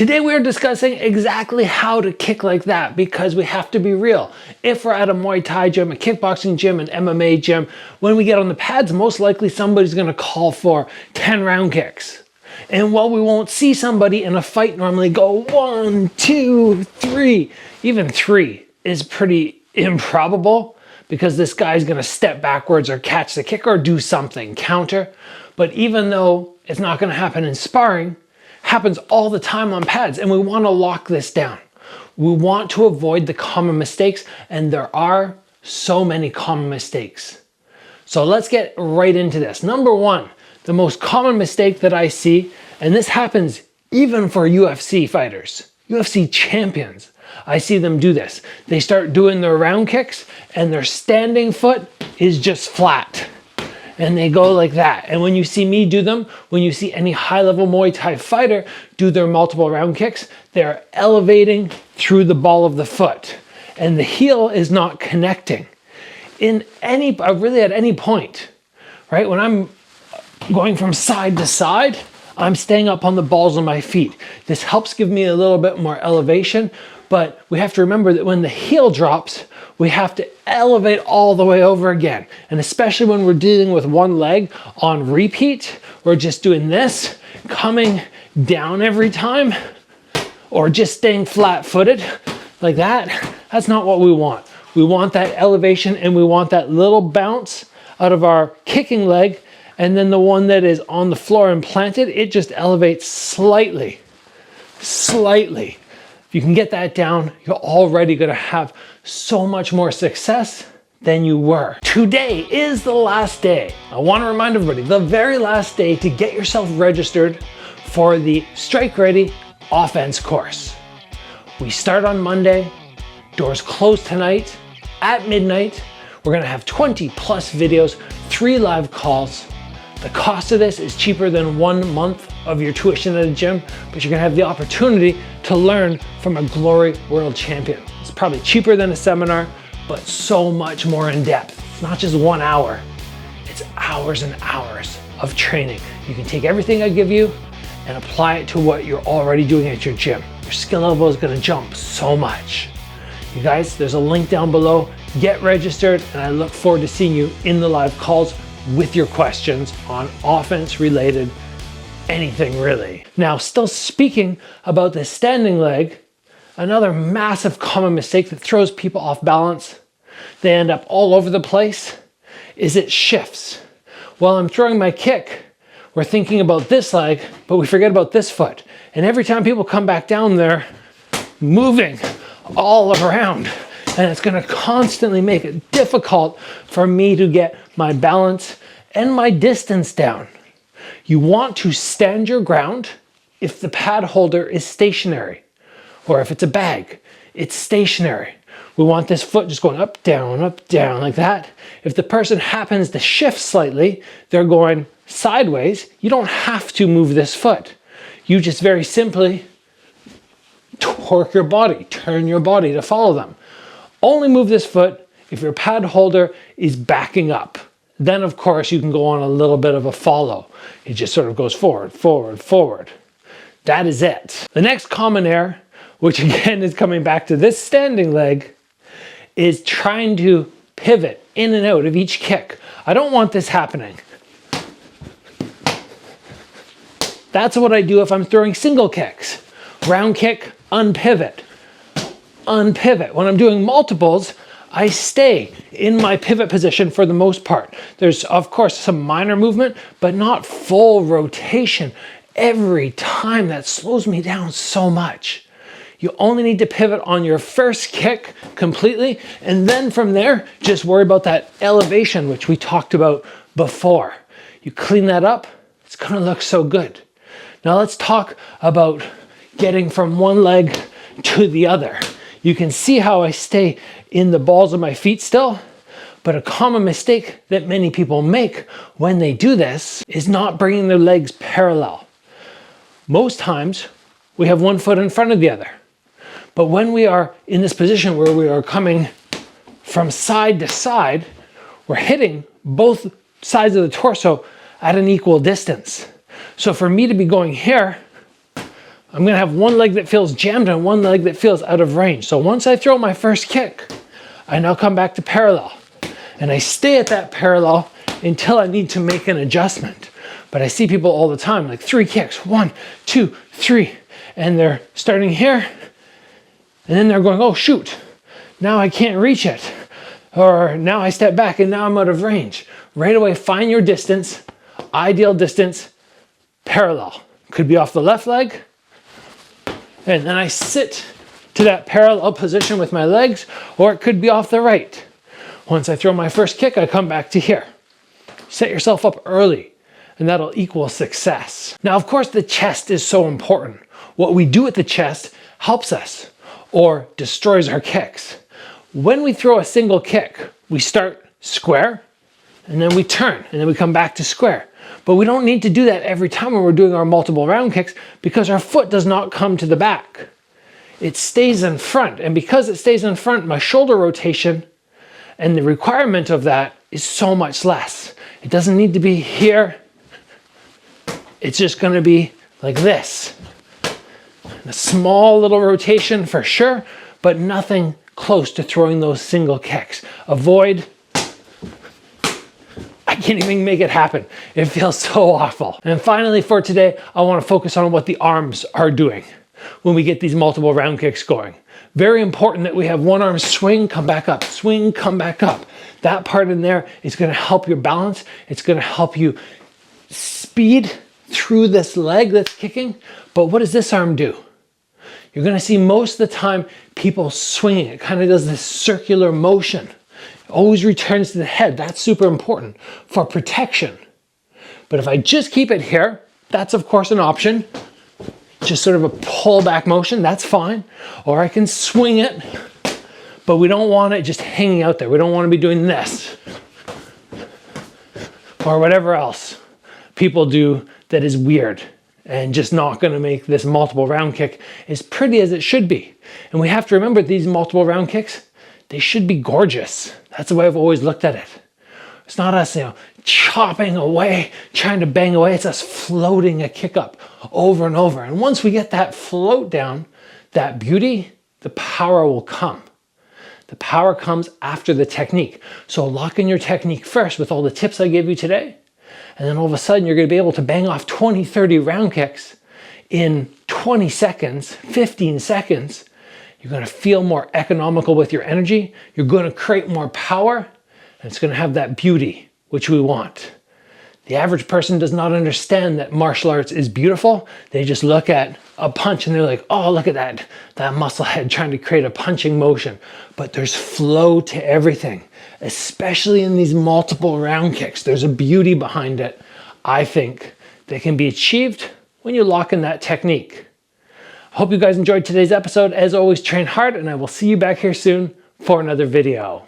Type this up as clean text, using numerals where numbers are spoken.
Today we are discussing exactly how to kick like that, because we have to be real. If we're at a Muay Thai gym, a kickboxing gym, an MMA gym, when we get on the pads, most likely somebody's gonna call for 10 round kicks. And while we won't see somebody in a fight normally go 1, 2, 3, even 3 is pretty improbable, because this guy's gonna step backwards or catch the kick or do something, counter. But even though it's not gonna happen in sparring, happens all the time on pads, and we want to lock this down. We want to avoid the common mistakes, and there are so many common mistakes. So let's get right into this. Number one, the most common mistake that I see, and this happens even for UFC fighters, UFC champions, I see them do this. They start doing their round kicks and their standing foot is just flat. And they go like that. And when you see me do them, when you see any high-level Muay Thai fighter do their multiple round kicks, they're elevating through the ball of the foot. And the heel is not connecting. Really at any point, right? When I'm going from side to side, I'm staying up on the balls of my feet. This helps give me a little bit more elevation, but we have to remember that when the heel drops, we have to elevate all the way over again. And especially when we're dealing with one leg on repeat, we're just doing this, coming down every time, or just staying flat-footed like that. That's not what we want. We want that elevation, and we want that little bounce out of our kicking leg, and then the one that is on the floor and planted, it just elevates slightly, slightly. If you can get that down, you're already gonna have so much more success than you were. Today is the last day. I wanna remind everybody, the very last day to get yourself registered for the Strike Ready Offense course. We start on Monday, doors close tonight at midnight. We're gonna have 20 plus videos, 3 live calls. The cost of this is cheaper than 1 month of your tuition at a gym, but you're gonna have the opportunity to learn from a glory world champion. It's probably cheaper than a seminar, but so much more in depth. It's not just 1 hour, it's hours and hours of training. You can take everything I give you and apply it to what you're already doing at your gym. Your skill level is gonna jump so much. You guys, there's a link down below. Get registered, and I look forward to seeing you in the live calls with your questions on offense related anything really. Now, still speaking about the standing leg, another massive common mistake that throws people off balance, they end up all over the place, is it shifts. While I'm throwing my kick, we're thinking about this leg, but we forget about this foot. And every time people come back down, they're moving all around. And it's gonna constantly make it difficult for me to get my balance and my distance down. You want to stand your ground if the pad holder is stationary, or if it's a bag, it's stationary. We want this foot just going up, down, like that. If the person happens to shift slightly, they're going sideways, you don't have to move this foot. You just very simply torque your body, turn your body to follow them. Only move this foot if your pad holder is backing up. Then of course you can go on a little bit of a follow. It just sort of goes forward, forward, forward. That is it. The next common error, which again is coming back to this standing leg, is trying to pivot in and out of each kick. I don't want this happening. That's what I do if I'm throwing single kicks. Round kick, unpivot. Unpivot. When I'm doing multiples, I stay in my pivot position for the most part. There's of course some minor movement, but not full rotation every time. That slows me down so much. You only need to pivot on your first kick completely, and then from there, just worry about that elevation, which we talked about before. You clean that up, it's gonna look so good. Now let's talk about getting from one leg to the other. You can see how I stay in the balls of my feet still, but a common mistake that many people make when they do this is not bringing their legs parallel. Most times, we have one foot in front of the other. But when we are in this position where we are coming from side to side, we're hitting both sides of the torso at an equal distance. So for me to be going here, I'm gonna have one leg that feels jammed and one leg that feels out of range. So once I throw my first kick, I now come back to parallel. And I stay at that parallel until I need to make an adjustment. But I see people all the time, like 3 kicks, 1, 2, 3, and they're starting here, and then they're going, oh shoot, now I can't reach it. Or now I step back and now I'm out of range. Right away, find your distance, ideal distance, parallel. Could be off the left leg, and then I sit to that parallel position with my legs, or it could be off the right. Once I throw my first kick, I come back to here. Set yourself up early, and that'll equal success. Now, of course, the chest is so important. What we do at the chest helps us or destroys our kicks. When we throw a single kick, we start square, and then we turn, and then we come back to square. But we don't need to do that every time when we're doing our multiple round kicks because our foot does not come to the back. It stays in front, and because it stays in front, my shoulder rotation and the requirement of that is so much less. It doesn't need to be here. It's just gonna be like this. A small little rotation for sure, but nothing close to throwing those single kicks. Avoid. I can't even make it happen. It feels so awful. And finally for today, I wanna focus on what the arms are doing when we get these multiple round kicks going. Very important that we have one arm swing, come back up, swing, come back up. That part in there is gonna help your balance. It's gonna help you speed through this leg that's kicking. But what does this arm do? You're gonna see most of the time people swinging. It kind of does this circular motion. It always returns to the head. That's super important for protection. But if I just keep it here, that's of course an option. Just sort of a pull back motion, that's fine. Or I can swing it, but we don't want it just hanging out there. We don't want to be doing this or whatever else people do that is weird and just not going to make this multiple round kick as pretty as it should be. And we have to remember these multiple round kicks, they should be gorgeous. That's the way I've always looked at it. It's not us, chopping away, trying to bang away. It's us floating a kick up over and over. And once we get that float down, that beauty, the power will come. The power comes after the technique. So lock in your technique first with all the tips I gave you today. And then all of a sudden you're going to be able to bang off 20, 30 round kicks in 20 seconds, 15 seconds. You're going to feel more economical with your energy. You're going to create more power. And it's going to have that beauty, which we want. The average person does not understand that martial arts is beautiful. They just look at a punch and they're like, oh, look at that muscle head trying to create a punching motion. But there's flow to everything, especially in these multiple round kicks. There's a beauty behind it, I think, that can be achieved when you lock in that technique. I hope you guys enjoyed today's episode. As always, train hard, and I will see you back here soon for another video.